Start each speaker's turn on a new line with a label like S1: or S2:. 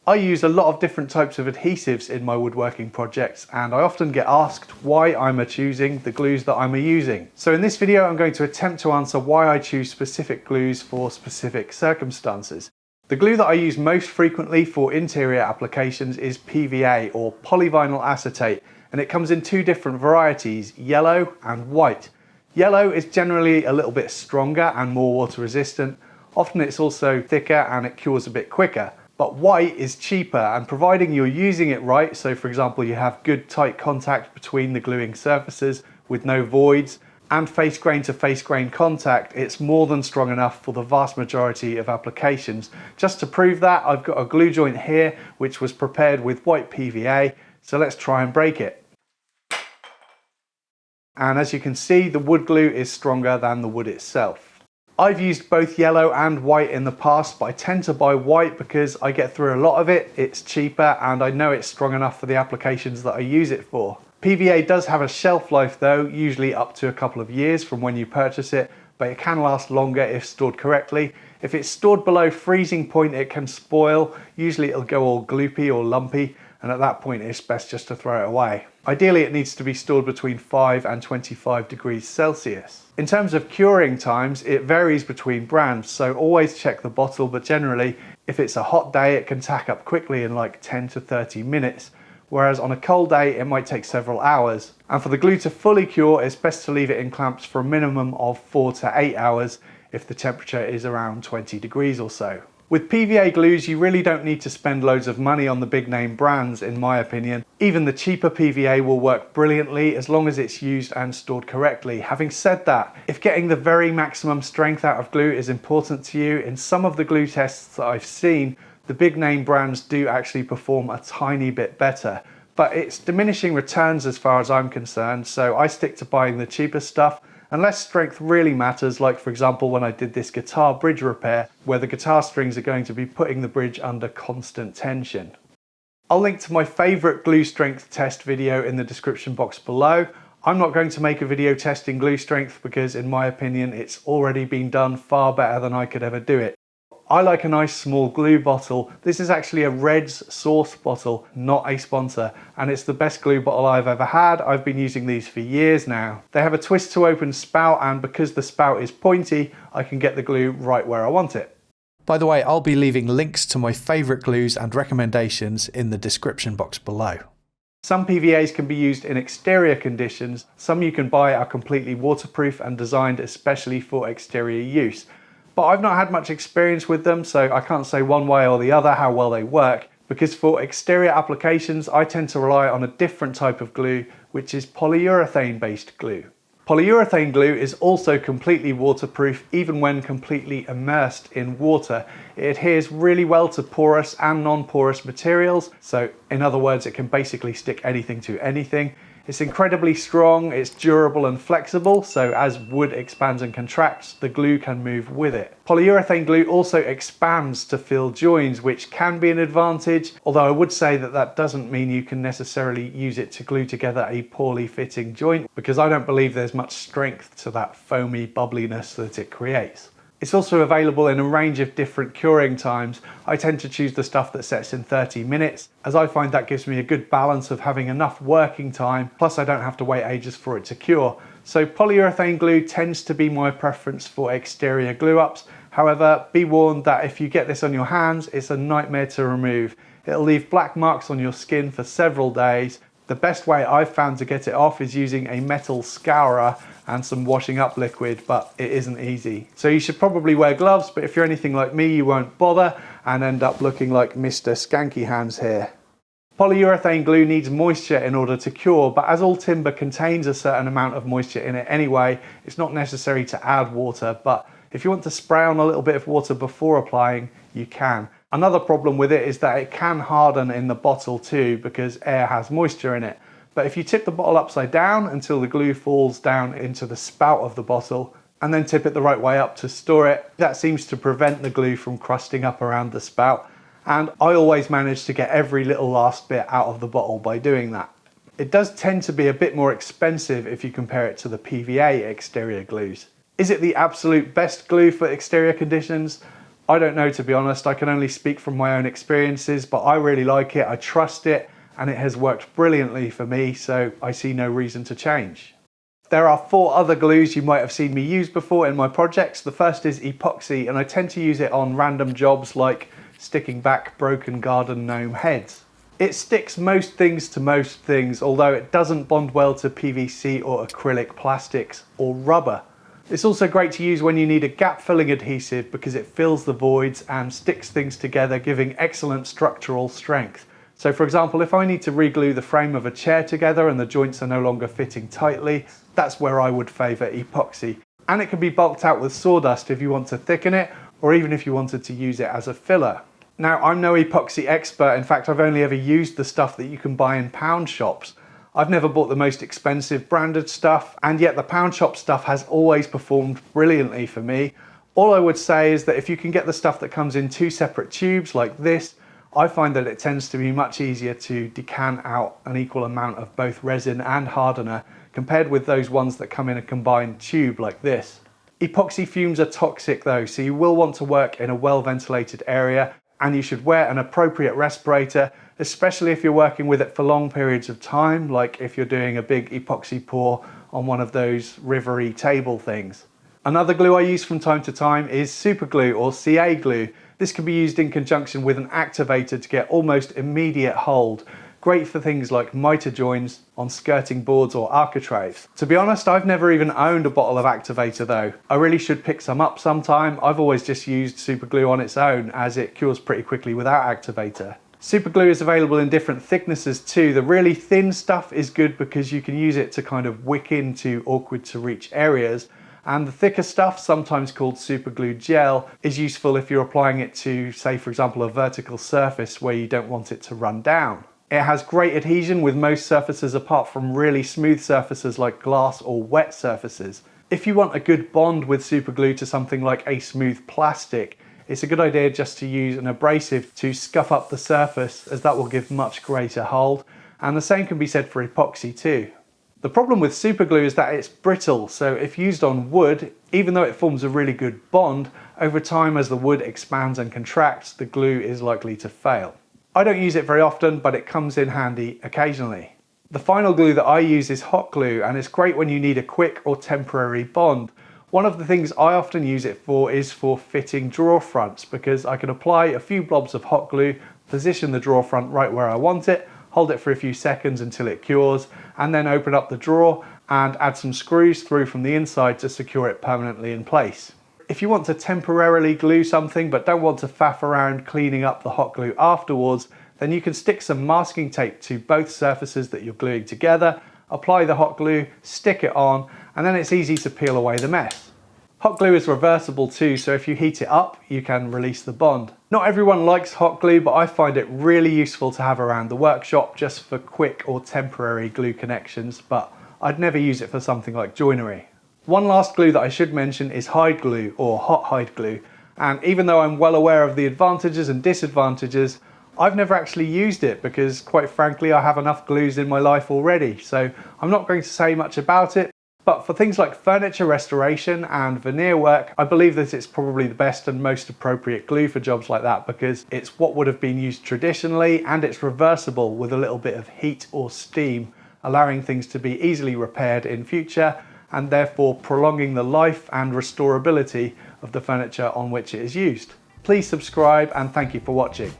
S1: I use a lot of different types of adhesives in my woodworking projects, and I often get asked why I'm choosing the glues that I'm using. So in this video, I'm going to attempt to answer why I choose specific glues for specific circumstances. The glue that I use most frequently for interior applications is PVA, or polyvinyl acetate, and it comes in two different varieties, yellow and white. Yellow is generally a little bit stronger and more water resistant. Often it's also thicker and it cures a bit quicker. But white is cheaper, and providing you're using it right, so for example you have good tight contact between the gluing surfaces with no voids and face grain to face grain contact, it's more than strong enough for the vast majority of applications. Just to prove that, I've got a glue joint here which was prepared with white PVA, so let's try and break it. And as you can see, the wood glue is stronger than the wood itself. I've used both yellow and white in the past, but I tend to buy white because I get through a lot of it, it's cheaper, and I know it's strong enough for the applications that I use it for. PVA does have a shelf life though, usually up to a couple of years from when you purchase it, but it can last longer if stored correctly. If it's stored below freezing point, it can spoil. Usually it'll go all gloopy or lumpy, and at that point it's best just to throw it away. Ideally it needs to be stored between 5 and 25 degrees Celsius. In terms of curing times, it varies between brands, so always check the bottle, but generally if it's a hot day it can tack up quickly in like 10 to 30 minutes, whereas on a cold day it might take several hours. And for the glue to fully cure, it's best to leave it in clamps for a minimum of 4 to 8 hours if the temperature is around 20 degrees or so. With PVA glues, you really don't need to spend loads of money on the big name brands, in my opinion. Even the cheaper PVA will work brilliantly as long as it's used and stored correctly. Having said that, if getting the very maximum strength out of glue is important to you, in some of the glue tests that I've seen, the big name brands do actually perform a tiny bit better. But it's diminishing returns as far as I'm concerned, so I stick to buying the cheaper stuff. Unless strength really matters, like for example when I did this guitar bridge repair, where the guitar strings are going to be putting the bridge under constant tension. I'll link to my favourite glue strength test video in the description box below. I'm not going to make a video testing glue strength because in my opinion it's already been done far better than I could ever do it. I like a nice small glue bottle. This is actually a Red's Source bottle, not a sponsor, and it's the best glue bottle I've ever had. I've been using these for years now. They have a twist to open spout, and because the spout is pointy, I can get the glue right where I want it. By the way, I'll be leaving links to my favourite glues and recommendations in the description box below. Some PVAs can be used in exterior conditions. Some you can buy are completely waterproof and designed especially for exterior use. But I've not had much experience with them, so I can't say one way or the other how well they work, because for exterior applications I tend to rely on a different type of glue, which is polyurethane based glue. Polyurethane glue is also completely waterproof even when completely immersed in water. It adheres really well to porous and non-porous materials, so in other words it can basically stick anything to anything. It's incredibly strong, it's durable and flexible, so as wood expands and contracts, the glue can move with it. Polyurethane glue also expands to fill joins, which can be an advantage, although I would say that that doesn't mean you can necessarily use it to glue together a poorly fitting joint, because I don't believe there's much strength to that foamy bubbliness that it creates. It's also available in a range of different curing times. I tend to choose the stuff that sets in 30 minutes, as I find that gives me a good balance of having enough working time, plus I don't have to wait ages for it to cure. So polyurethane glue tends to be my preference for exterior glue ups. However, be warned that if you get this on your hands, it's a nightmare to remove. It'll leave black marks on your skin for several days. The best way I've found to get it off is using a metal scourer and some washing up liquid, but it isn't easy. So you should probably wear gloves, but if you're anything like me, you won't bother and end up looking like Mr. Skanky Hands here. Polyurethane glue needs moisture in order to cure, but as all timber contains a certain amount of moisture in it anyway, it's not necessary to add water, but if you want to spray on a little bit of water before applying, you can. Another problem with it is that it can harden in the bottle too, because air has moisture in it. But if you tip the bottle upside down until the glue falls down into the spout of the bottle, and then tip it the right way up to store it, that seems to prevent the glue from crusting up around the spout. And I always manage to get every little last bit out of the bottle by doing that. It does tend to be a bit more expensive if you compare it to the PVA exterior glues. Is it the absolute best glue for exterior conditions? I don't know, to be honest. I can only speak from my own experiences, but I really like it, I trust it, and it has worked brilliantly for me, so I see no reason to change. There are 4 other glues you might have seen me use before in my projects. The first is epoxy, and I tend to use it on random jobs like sticking back broken garden gnome heads. It sticks most things to most things, although it doesn't bond well to PVC or acrylic plastics or rubber. It's also great to use when you need a gap filling adhesive because it fills the voids and sticks things together, giving excellent structural strength. So for example, if I need to re-glue the frame of a chair together and the joints are no longer fitting tightly, that's where I would favour epoxy. And it can be bulked out with sawdust if you want to thicken it, or even if you wanted to use it as a filler. Now, I'm no epoxy expert. In fact, I've only ever used the stuff that you can buy in pound shops. I've never bought the most expensive branded stuff, and yet the pound shop stuff has always performed brilliantly for me. All I would say is that if you can get the stuff that comes in 2 separate tubes like this, I find that it tends to be much easier to decant out an equal amount of both resin and hardener compared with those ones that come in a combined tube like this. Epoxy fumes are toxic though, so you will want to work in a well ventilated area, and you should wear an appropriate respirator, especially if you're working with it for long periods of time, like if you're doing a big epoxy pour on one of those rivery table things. Another glue I use from time to time is super glue or CA glue. This can be used in conjunction with an activator to get almost immediate hold. Great for things like mitre joins on skirting boards or architraves. To be honest, I've never even owned a bottle of activator though. I really should pick some up sometime. I've always just used super glue on its own as it cures pretty quickly without activator. Super glue is available in different thicknesses too. The really thin stuff is good because you can use it to kind of wick into awkward to reach areas. And the thicker stuff, sometimes called super glue gel, is useful if you're applying it to, say for example, a vertical surface where you don't want it to run down. It has great adhesion with most surfaces apart from really smooth surfaces like glass or wet surfaces. If you want a good bond with super glue to something like a smooth plastic, it's a good idea just to use an abrasive to scuff up the surface, as that will give much greater hold. And the same can be said for epoxy too. The problem with super glue is that it's brittle, so if used on wood, even though it forms a really good bond, over time as the wood expands and contracts, the glue is likely to fail. I don't use it very often, but it comes in handy occasionally. The final glue that I use is hot glue, and it's great when you need a quick or temporary bond. One of the things I often use it for is for fitting drawer fronts, because I can apply a few blobs of hot glue, position the drawer front right where I want it, hold it for a few seconds until it cures, and then open up the drawer and add some screws through from the inside to secure it permanently in place. If you want to temporarily glue something but don't want to faff around cleaning up the hot glue afterwards, then you can stick some masking tape to both surfaces that you're gluing together, apply the hot glue, stick it on, and then it's easy to peel away the mess. Hot glue is reversible too, so if you heat it up, you can release the bond. Not everyone likes hot glue, but I find it really useful to have around the workshop just for quick or temporary glue connections, but I'd never use it for something like joinery. One last glue that I should mention is hide glue or hot hide glue, and even though I'm well aware of the advantages and disadvantages, I've never actually used it because quite frankly I have enough glues in my life already, so I'm not going to say much about it. But for things like furniture restoration and veneer work, I believe that it's probably the best and most appropriate glue for jobs like that because it's what would have been used traditionally and it's reversible with a little bit of heat or steam, allowing things to be easily repaired in future and therefore prolonging the life and restorability of the furniture on which it is used. Please subscribe and thank you for watching.